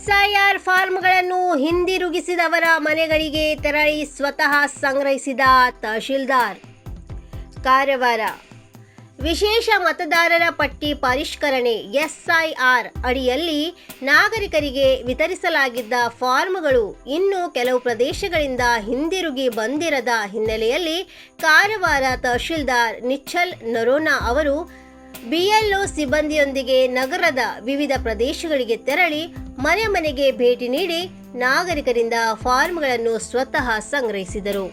SIR ಫಾರ್ಮ್ಗಳನ್ನು ಹಿಂದಿರುಗಿಸಿದವರ ಮನೆಗಳಿಗೆ ತೆರಳಿ ಸ್ವತಃ ಸಂಗ್ರಹಿಸಿದ ತಹಶೀಲ್ದಾರ್. ಕಾರವಾರ. ವಿಶೇಷ ಮತದಾರರ ಪಟ್ಟಿ ಪರಿಷ್ಕರಣೆ ಎಸ್ಐಆರ್ ಅಡಿಯಲ್ಲಿ ನಾಗರಿಕರಿಗೆ ವಿತರಿಸಲಾಗಿದ್ದ ಫಾರ್ಮ್ಗಳು ಇನ್ನು ಕೆಲವು ಪ್ರದೇಶಗಳಿಂದ ಹಿಂದಿರುಗಿ ಬಂದಿರದ ಹಿನ್ನೆಲೆಯಲ್ಲಿ ಕಾರವಾರ ತಹಶೀಲ್ದಾರ್ ನಿಚ್ಚಲ್ ನರೋನಾ ಅವರು ಬಿಎಲ್ಒ ಸಿಬ್ಬಂದಿಯೊಂದಿಗೆ ನಗರದ ವಿವಿಧ ಪ್ರದೇಶಗಳಿಗೆ ತೆರಳಿ ಮನೆ ಮನೆಗೆ ಭೇಟಿ ನೀಡಿ ನಾಗರಿಕರಿಂದ ಫಾರ್ಮ್ಗಳನ್ನು ಸ್ವತಃ ಸಂಗ್ರಹಿಸಿದರು.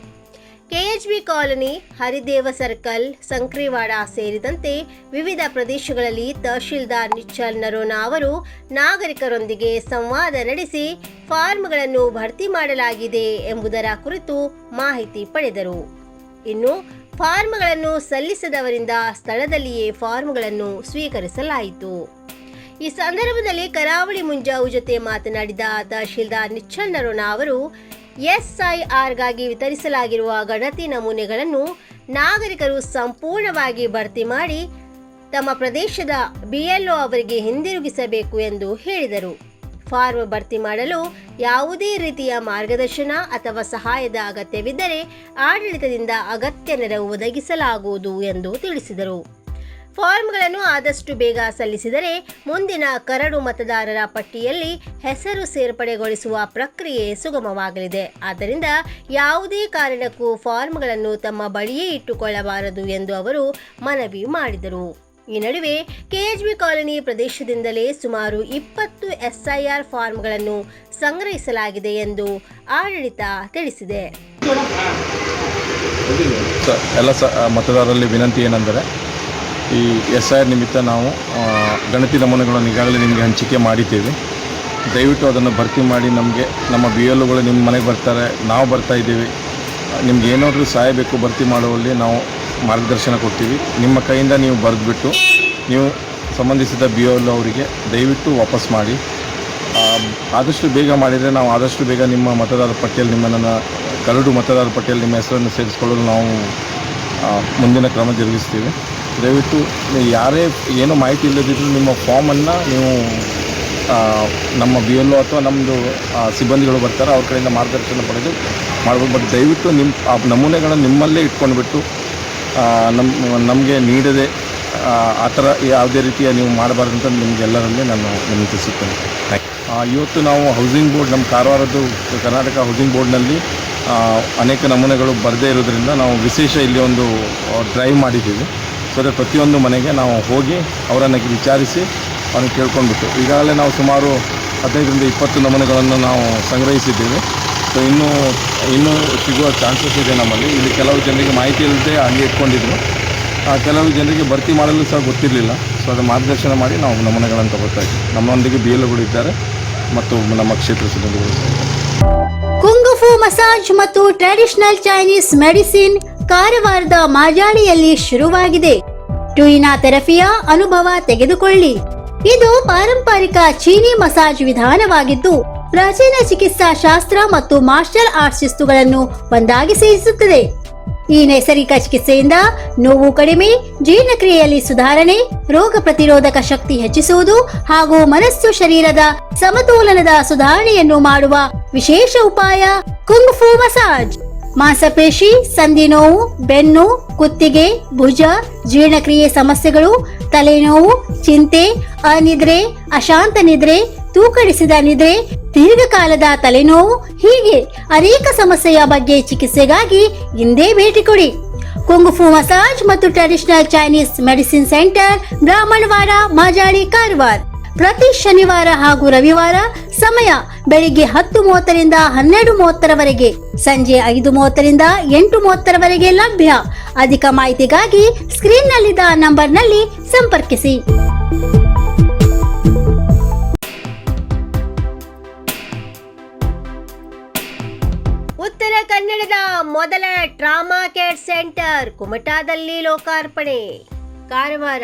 ಕೆಎಚ್ಬಿ ಕಾಲೋನಿ, ಹರಿದೇವ ಸರ್ಕಲ್, ಸಂಕ್ರಿವಾಡ ಸೇರಿದಂತೆ ವಿವಿಧ ಪ್ರದೇಶಗಳಲ್ಲಿ ತಹಶೀಲ್ದಾರ್ ನಿಚ್ಚಲ್ ನರೋನಾ ಅವರು ನಾಗರಿಕರೊಂದಿಗೆ ಸಂವಾದ ನಡೆಸಿ ಫಾರ್ಮ್ಗಳನ್ನು ಭರ್ತಿ ಮಾಡಲಾಗಿದೆ ಎಂಬುದರ ಕುರಿತು ಮಾಹಿತಿ ಪಡೆದರು. ಇನ್ನು ಫಾರ್ಮ್ಗಳನ್ನು ಸಲ್ಲಿಸದವರಿಂದ ಸ್ಥಳದಲ್ಲಿಯೇ ಫಾರ್ಮ್ಗಳನ್ನು ಸ್ವೀಕರಿಸಲಾಯಿತು. ಈ ಸಂದರ್ಭದಲ್ಲಿ ಕರಾವಳಿ ಮುಂಜಾವು ಜೊತೆ ಮಾತನಾಡಿದ ತಹಶೀಲ್ದಾರ್ ನಿಚ್ಚಲ್ ನರೋನಾ ಅವರು ಎಸ್ಐಆರ್ಗಾಗಿ ವಿತರಿಸಲಾಗಿರುವ ಗಣತಿ ನಮೂನೆಗಳನ್ನು ನಾಗರಿಕರು ಸಂಪೂರ್ಣವಾಗಿ ಭರ್ತಿ ಮಾಡಿ ತಮ್ಮ ಪ್ರದೇಶದ ಬಿಎಲ್ಒ ಅವರಿಗೆ ಹಿಂದಿರುಗಿಸಬೇಕು ಎಂದು ಹೇಳಿದರು. ಫಾರ್ಮ್ ಭರ್ತಿ ಮಾಡಲು ಯಾವುದೇ ರೀತಿಯ ಮಾರ್ಗದರ್ಶನ ಅಥವಾ ಸಹಾಯದ ಅಗತ್ಯವಿದ್ದರೆ ಆಡಳಿತದಿಂದ ಅಗತ್ಯ ನೆರವು ಒದಗಿಸಲಾಗುವುದು ಎಂದು ತಿಳಿಸಿದರು. ಫಾರ್ಮ್ಗಳನ್ನು ಆದಷ್ಟು ಬೇಗ ಸಲ್ಲಿಸಿದರೆ ಮುಂದಿನ ಕರಡು ಮತದಾರರ ಪಟ್ಟಿಯಲ್ಲಿ ಹೆಸರು ಸೇರ್ಪಡೆಗೊಳಿಸುವ ಪ್ರಕ್ರಿಯೆ ಸುಗಮವಾಗಲಿದೆ. ಆದ್ದರಿಂದ ಯಾವುದೇ ಕಾರಣಕ್ಕೂ ಫಾರ್ಮ್ಗಳನ್ನು ತಮ್ಮ ಬಳಿಯೇ ಇಟ್ಟುಕೊಳ್ಳಬಾರದು ಎಂದು ಅವರು ಮನವಿ ಮಾಡಿದರು. ಈ ನಡುವೆ ಕೆಎಚ್ಬಿ ಕಾಲೋನಿ ಪ್ರದೇಶದಿಂದಲೇ ಸುಮಾರು 20 ಎಸ್ಐಆರ್ ಫಾರ್ಮ್ಗಳನ್ನು ಸಂಗ್ರಹಿಸಲಾಗಿದೆ ಎಂದು ಆಡಳಿತ ತಿಳಿಸಿದೆ. ಎಲ್ಲ ಮತದಾರರಲ್ಲಿ ವಿನಂತಿ ಏನೆಂದರೆ, ಈ ಎಸ್ಐಆರ್ ನಿಮಿತ್ತ ನಾವು ಗಣತಿ ನಮೂನೆಗಳನ್ನು ಈಗಾಗಲೇ ನಿಮಗೆ ಹಂಚಿಕೆ ಮಾಡಿದ್ದೇವೆ. ದಯವಿಟ್ಟು ಅದನ್ನು ಭರ್ತಿ ಮಾಡಿ ನಮಗೆ ನಮ್ಮ ಬಿಎಲ್ಒಗಳು ನಿಮ್ಮ ಮನೆಗೆ ಬರ್ತಾರೆ, ನಾವು ಬರ್ತಾ ಇದ್ದೀವಿ. ನಿಮ್ಗೆ ಏನಾದರೂ ಸಹಾಯ ಬೇಕು ಭರ್ತಿ ಮಾಡುವಲ್ಲಿ ನಾವು ಮಾರ್ಗದರ್ಶನ ಕೊಡ್ತೀವಿ. ನಿಮ್ಮ ಕೈಯಿಂದ ನೀವು ಬರೆದುಬಿಟ್ಟು ನೀವು ಸಂಬಂಧಿಸಿದ ಬಿಎಲ್ಒ ಅವರಿಗೆ ದಯವಿಟ್ಟು ವಾಪಸ್ ಮಾಡಿ. ಆದಷ್ಟು ಬೇಗ ಮಾಡಿದರೆ ನಾವು ಆದಷ್ಟು ಬೇಗ ನಿಮ್ಮ ಮತದಾರರ ಪಟ್ಟಿಯಲ್ಲಿ ನಿಮ್ಮನ್ನು ಕರಡು ಮತದಾರರ ಪಟ್ಟಿಯಲ್ಲಿ ನಿಮ್ಮ ಹೆಸರನ್ನು ಸೇರಿಸಿಕೊಳ್ಳಲು ನಾವು ಮುಂದಿನ ಕ್ರಮ ಜರುಗಿಸ್ತೀವಿ. ದಯವಿಟ್ಟು ಯಾರೇ ಏನೋ ಮಾಹಿತಿ ಇಲ್ಲದಿದ್ದರೂ ನಿಮ್ಮ ಫಾರ್ಮನ್ನು ನೀವು ನಮ್ಮ ಬಿಎಲ್ಒ ಅಥವಾ ನಮ್ಮದು ಸಿಬ್ಬಂದಿಗಳು ಬರ್ತಾರೆ, ಅವ್ರ ಕಡೆಯಿಂದ ಮಾರ್ಗದರ್ಶನ ಪಡೆದು ಮಾಡ್ಬೋದು. ಬಟ್ ದಯವಿಟ್ಟು ನಿಮ್ಮ ನಮೂನೆಗಳನ್ನು ನಿಮ್ಮಲ್ಲೇ ಇಟ್ಕೊಂಡ್ಬಿಟ್ಟು ನಮಗೆ ನೀಡದೆ ಆ ಥರ ಯಾವುದೇ ರೀತಿಯ ನೀವು ಮಾಡಬಾರ್ದು ಅಂತ ನಿಮಗೆಲ್ಲರಲ್ಲಿ ನಾನು ವಿನಂತಿಸುತ್ತೇನೆ. ಇವತ್ತು ನಾವು ಹೌಸಿಂಗ್ ಬೋರ್ಡ್, ನಮ್ಮ ಕಾರವಾರದ್ದು ಕರ್ನಾಟಕ ಹೌಸಿಂಗ್ ಬೋರ್ಡ್ನಲ್ಲಿ ಅನೇಕ ನಮೂನೆಗಳು ಬರದೇ ಇರೋದ್ರಿಂದ ನಾವು ವಿಶೇಷ ಇಲ್ಲಿ ಒಂದು ಡ್ರೈವ್ ಮಾಡಿದ್ದೀವಿ. ಸೊ ಅದೇ ಪ್ರತಿಯೊಂದು ಮನೆಗೆ ನಾವು ಹೋಗಿ ಅವರನ್ನು ವಿಚಾರಿಸಿ ಅವ್ರನ್ನ ಕೇಳ್ಕೊಂಡ್ಬಿಟ್ಟು ಈಗಾಗಲೇ ನಾವು ಸುಮಾರು 15-20 ನಮೂನೆಗಳನ್ನು ನಾವು ಸಂಗ್ರಹಿಸಿದ್ದೇವೆ. ಸೊ ಇನ್ನೂ ಸಿಗುವ ಚಾನ್ಸಸ್ ಇದೆ ನಮ್ಮಲ್ಲಿ. ಇಲ್ಲಿ ಕೆಲವು ಜನರಿಗೆ ಮಾಹಿತಿ ಇಲ್ಲದೆ ಹಂಗೆ ಇಟ್ಕೊಂಡಿದ್ರು, ಕೆಲವು ಜನರಿಗೆ ಭರ್ತಿ ಮಾಡಲು ಸಹ ಗೊತ್ತಿರಲಿಲ್ಲ. ಸೊ ಅದು ಮಾರ್ಗದರ್ಶನ ಮಾಡಿ ನಾವು ನಮೂನೆಗಳನ್ನು ತಗೋತಾ ಇದ್ದೀವಿ. ನಮ್ಮೊಂದಿಗೆ ಬಿಎಲ್ಒಗಳು ಇದ್ದಾರೆ ಮತ್ತು ನಮ್ಮ ಕ್ಷೇತ್ರ ಸಿಬ್ಬಂದಿಗಳು ಇದ್ದಾರೆ. ಕುಂಗುಫು ಮಸಾಜ್ ಮತ್ತು ಟ್ರೆಡಿಷನಲ್ ಚೈನೀಸ್ ಮೆಡಿಸಿನ್ ಕಾರವಾರದ ಮಾಜಾಳಿಯಲ್ಲಿ ಶುರುವಾಗಿದೆ. ಟುಯಿನಾ ಥೆರಪಿಯ ಅನುಭವ ತೆಗೆದುಕೊಳ್ಳಿ. ಇದು ಪಾರಂಪರಿಕ ಚೀನಿ ಮಸಾಜ್ ವಿಧಾನವಾಗಿದ್ದು ಪ್ರಾಚೀನ ಚಿಕಿತ್ಸಾ ಶಾಸ್ತ್ರ ಮತ್ತು ಮಾರ್ಷಲ್ ಆರ್ಟ್ಸ್ ಶಿಸ್ತುಗಳನ್ನು ಒಂದಾಗಿ ಸೇರಿಸುತ್ತದೆ. ಈ ನೈಸರ್ಗಿಕ ಚಿಕಿತ್ಸೆಯಿಂದ ನೋವು ಕಡಿಮೆ, ಜೀರ್ಣಕ್ರಿಯೆಯಲ್ಲಿ ಸುಧಾರಣೆ, ರೋಗ ಪ್ರತಿರೋಧಕ ಶಕ್ತಿ ಹೆಚ್ಚಿಸುವುದು ಹಾಗೂ ಮನಸ್ಸು ಶರೀರದ ಸಮತೋಲನದ ಸುಧಾರಣೆಯನ್ನು ಮಾಡುವ ವಿಶೇಷ ಉಪಾಯ ಕುಂಗ್ಫು ಮಸಾಜ್. ಮಾಂಸಪೇಶಿ, ಸಂಧಿ ನೋವು, ಬೆನ್ನು, ಕುತ್ತಿಗೆ, ಭುಜ, ಜೀರ್ಣಕ್ರಿಯೆ ಸಮಸ್ಯೆಗಳು, ತಲೆನೋವು, ಚಿಂತೆ, ಅನಿದ್ರೆ, ಅಶಾಂತ ನಿದ್ರೆ, ತೂಕಡಿಸಿದ ನಿದ್ರೆ, ದೀರ್ಘಕಾಲದ ತಲೆನೋವು ಹೀಗೆ ಅನೇಕ ಸಮಸ್ಯೆಯ ಬಗ್ಗೆ ಚಿಕಿತ್ಸೆಗಾಗಿ ಇಂದೇ ಭೇಟಿ ಕೊಡಿ. ಕುಂಗುಫು ಮಸಾಜ್ ಮತ್ತು traditional Chinese medicine centre, Brahmanawada, Majali, Karwar. ಪ್ರತಿ ಶನಿವಾರ ಹಾಗೂ ರವಿವಾರ. ಸಮಯ ಬೆಳಿಗ್ಗೆ 10:30ರಿಂದ 12:30ರವರೆಗೆ, ಸಂಜೆ 5:30ರಿಂದ 8:30ರವರೆಗೆ ಲಭ್ಯ. ಅಧಿಕ ಮಾಹಿತಿಗಾಗಿ ಸ್ಕ್ರೀನ್ನಲ್ಲಿದ್ದ ನಂಬರ್ನಲ್ಲಿ ಸಂಪರ್ಕಿಸಿ. ಉತ್ತರ ಕನ್ನಡದ ಮೊದಲ ಟ್ರಾಮಾ ಕೇರ್ ಸೆಂಟರ್ ಕುಮಟಾದಲ್ಲಿ ಲೋಕಾರ್ಪಣೆ. ಕಾರವಾರ.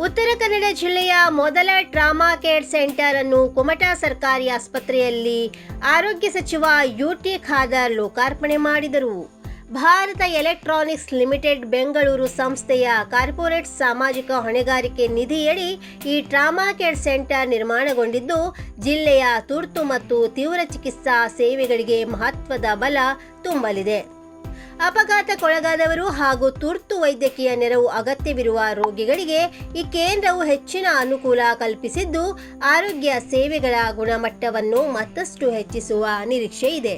ಉತ್ತರ ಕನ್ನಡ ಜಿಲ್ಲೆಯ ಮೊದಲ ಟ್ರಾಮಾ ಕೇರ್ ಸೆಂಟರ್ ಅನ್ನು ಕುಮಟಾ ಸರ್ಕಾರಿ ಆಸ್ಪತ್ರೆಯಲ್ಲಿ ಆರೋಗ್ಯ ಸಚಿವ ಯುಟಿ ಖಾದರ್ ಲೋಕಾರ್ಪಣೆ ಮಾಡಿದರು. ಭಾರತ ಎಲೆಕ್ಟ್ರಾನಿಕ್ಸ್ ಲಿಮಿಟೆಡ್ ಬೆಂಗಳೂರು ಸಂಸ್ಥೆಯ ಕಾರ್ಪೊರೇಟ್ ಸಾಮಾಜಿಕ ಹೊಣೆಗಾರಿಕೆ ನಿಧಿಯಡಿ ಈ ಟ್ರಾಮಾ ಕೇರ್ ಸೆಂಟರ್ ನಿರ್ಮಾಣಗೊಂಡಿದ್ದು, ಜಿಲ್ಲೆಯ ತುರ್ತು ಮತ್ತು ತೀವ್ರ ಚಿಕಿತ್ಸಾ ಸೇವೆಗಳಿಗೆ ಮಹತ್ವದ ಬಲ ತುಂಬಲಿದೆ. ಅಪಘಾತಕ್ಕೊಳಗಾದವರು ಹಾಗೂ ತುರ್ತು ವೈದ್ಯಕೀಯ ನೆರವು ಅಗತ್ಯವಿರುವ ರೋಗಿಗಳಿಗೆ ಈ ಕೇಂದ್ರವು ಹೆಚ್ಚಿನ ಅನುಕೂಲ ಕಲ್ಪಿಸಿದ್ದು, ಆರೋಗ್ಯ ಸೇವೆಗಳ ಗುಣಮಟ್ಟವನ್ನು ಮತ್ತಷ್ಟು ಹೆಚ್ಚಿಸುವ ನಿರೀಕ್ಷೆ ಇದೆ.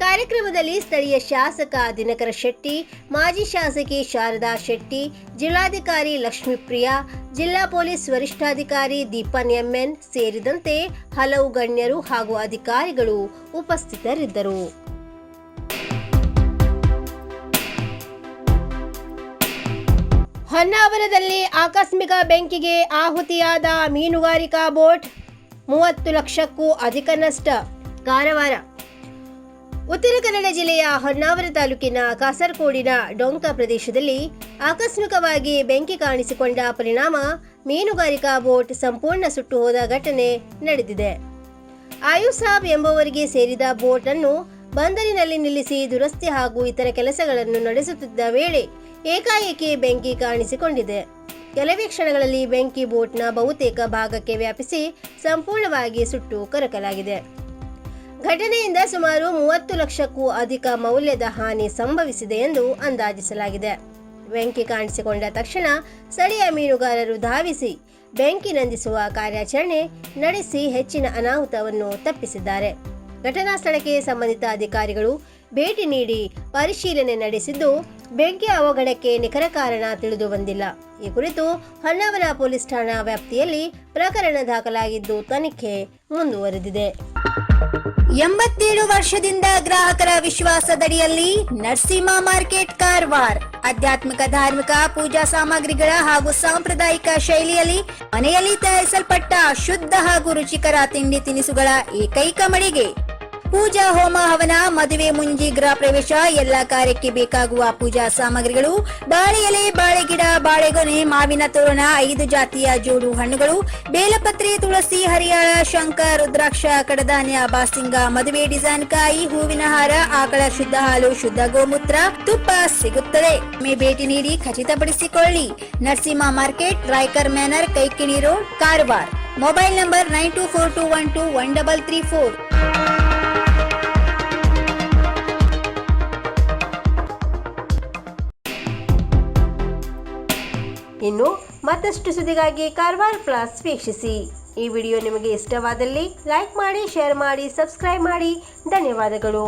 ಕಾರ್ಯಕ್ರಮದಲ್ಲಿ ಸ್ಥಳೀಯ ಶಾಸಕ ದಿನಕರ ಶೆಟ್ಟಿ, ಮಾಜಿ ಶಾಸಕಿ ಶಾರದಾ ಶೆಟ್ಟಿ, ಜಿಲ್ಲಾಧಿಕಾರಿ ಲಕ್ಷ್ಮೀಪ್ರಿಯಾ, ಜಿಲ್ಲಾ ಪೊಲೀಸ್ ವರಿಷ್ಠಾಧಿಕಾರಿ ದೀಪನ್ ಎಂಎನ್ ಸೇರಿದಂತೆ ಹಲವು ಗಣ್ಯರು ಹಾಗೂ ಅಧಿಕಾರಿಗಳು ಉಪಸ್ಥಿತರಿದ್ದರು. ಹೊನ್ನಾವರದಲ್ಲಿ ಆಕಸ್ಮಿಕ ಬೆಂಕಿಗೆ ಆಹುತಿಯಾದ ಮೀನುಗಾರಿಕಾ ಬೋಟ್, 30 ಲಕ್ಷಕ್ಕೂ ಅಧಿಕ ನಷ್ಟ. ಕಾರವಾರ. ಉತ್ತರ ಕನ್ನಡ ಜಿಲ್ಲೆಯ ಹೊನ್ನಾವರ ತಾಲೂಕಿನ ಕಾಸರಕೋಡಿನ ಡೊಂಕ ಪ್ರದೇಶದಲ್ಲಿ ಆಕಸ್ಮಿಕವಾಗಿ ಬೆಂಕಿ ಕಾಣಿಸಿಕೊಂಡ ಪರಿಣಾಮ ಮೀನುಗಾರಿಕಾ ಬೋಟ್ ಸಂಪೂರ್ಣ ಸುಟ್ಟು ಹೋದ ಘಟನೆ ನಡೆದಿದೆ. ಆಯುಸಾಬ್ ಎಂಬುವರಿಗೆ ಸೇರಿದ ಬೋಟ್ ಅನ್ನು ಬಂದರಿನಲ್ಲಿ ನಿಲ್ಲಿಸಿ ದುರಸ್ತಿ ಹಾಗೂ ಇತರ ಕೆಲಸಗಳನ್ನು ನಡೆಸುತ್ತಿದ್ದ ವೇಳೆ ಏಕಾಏಕಿ ಬೆಂಕಿ ಕಾಣಿಸಿಕೊಂಡಿದೆ. ಕೆಲವೇ ಕ್ಷಣಗಳಲ್ಲಿ ಬೆಂಕಿ ಬೋಟ್ನ ಬಹುತೇಕ ಭಾಗಕ್ಕೆ ವ್ಯಾಪಿಸಿ ಸಂಪೂರ್ಣವಾಗಿ ಸುಟ್ಟು ಕರಕಲಾಗಿದೆ. ಘಟನೆಯಿಂದ ಸುಮಾರು 30 ಲಕ್ಷಕ್ಕೂ ಅಧಿಕ ಮೌಲ್ಯದ ಹಾನಿ ಸಂಭವಿಸಿದೆ ಎಂದು ಅಂದಾಜಿಸಲಾಗಿದೆ. ಬೆಂಕಿ ಕಾಣಿಸಿಕೊಂಡ ತಕ್ಷಣ ಸ್ಥಳೀಯ ಮೀನುಗಾರರು ಧಾವಿಸಿ ಬೆಂಕಿ ನಂದಿಸುವ ಕಾರ್ಯಾಚರಣೆ ನಡೆಸಿ ಹೆಚ್ಚಿನ ಅನಾಹುತವನ್ನು ತಪ್ಪಿಸಿದ್ದಾರೆ. ಘಟನಾ ಸ್ಥಳಕ್ಕೆ ಸಂಬಂಧಿತ ಅಧಿಕಾರಿಗಳು ಭೇಟಿ ನೀಡಿ ಪರಿಶೀಲನೆ ನಡೆಸಿದ್ದು, ಬೆಂಕಿ ಅವಘಡಕ್ಕೆ ನಿಖರ ಕಾರಣ ತಿಳಿದು ಬಂದಿಲ್ಲ. ಈ ಕುರಿತು ಹೊನ್ನಾವರ ಪೊಲೀಸ್ ಠಾಣಾ ವ್ಯಾಪ್ತಿಯಲ್ಲಿ ಪ್ರಕರಣ ದಾಖಲಾಗಿದ್ದು ತನಿಖೆ ಮುಂದುವರೆದಿದೆ. 87 ವರ್ಷದಿಂದ ಗ್ರಾಹಕರ ವಿಶ್ವಾಸದಡಿಯಲ್ಲಿ ನರಸಿಂಹ ಮಾರ್ಕೆಟ್ ಕಾರವಾರ. ಆಧ್ಯಾತ್ಮಿಕ, ಧಾರ್ಮಿಕ, ಪೂಜಾ ಸಾಮಗ್ರಿಗಳ ಹಾಗೂ ಸಾಂಪ್ರದಾಯಿಕ ಶೈಲಿಯಲ್ಲಿ ಮನೆಯಲ್ಲಿ ತಯಾರಿಸಲ್ಪಟ್ಟ ಶುದ್ಧ ಹಾಗೂ ರುಚಿಕರ ತಿಂಡಿ ತಿನಿಸುಗಳ ಏಕೈಕ ಮಳಿಗೆ. ಪೂಜಾ, ಹೋಮ, ಹವನ, ಮದುವೆ, ಮುಂಜಿ, ಗೃಹ ಪ್ರವೇಶ ಎಲ್ಲ ಕಾರ್ಯಕ್ಕೆ ಬೇಕಾಗುವ ಪೂಜಾ ಸಾಮಗ್ರಿಗಳು, ಬಾಳೆ ಎಲೆ, ಬಾಳೆಗಿಡ, ಬಾಳೆಗೊನೆ, ಮಾವಿನ ತೋರಣ, 5 ಜಾತಿಯ ಜೋಡು ಹಣ್ಣುಗಳು, ಬೇಲಪತ್ರೆ, ತುಳಸಿ, ಹರಿಯಾಳ, ಶಂಖ, ರುದ್ರಾಕ್ಷ, ಕಡಧಾನ್ಯ, ಬಾಸಿಂಗ, ಮದುವೆ ಡಿಸೈನ್ ಕಾಯಿ, ಹೂವಿನ ಹಾರ, ಆಕಳ ಶುದ್ಧ ಹಾಲು, ಶುದ್ಧ ಗೋಮೂತ್ರ, ತುಪ್ಪ ಸಿಗುತ್ತದೆ. ಭೇಟಿ ನೀಡಿ ಖಚಿತಪಡಿಸಿಕೊಳ್ಳಿ. Narasimha market, Raikar manner, Kaikini road, Karwar. Mobile number 9242121334. ಇನ್ನು ಮತ್ತಷ್ಟು ಸುದ್ದಿಗಾಗಿ ಕಾರವಾರ ಪ್ಲಸ್ ವೀಕ್ಷಿಸಿ. ಈ ವಿಡಿಯೋ ನಿಮಗೆ ಇಷ್ಟವಾದಲ್ಲಿ ಲೈಕ್ ಮಾಡಿ, ಶೇರ್ ಮಾಡಿ, ಸಬ್ಸ್ಕ್ರೈಬ್ ಮಾಡಿ. ಧನ್ಯವಾದಗಳು.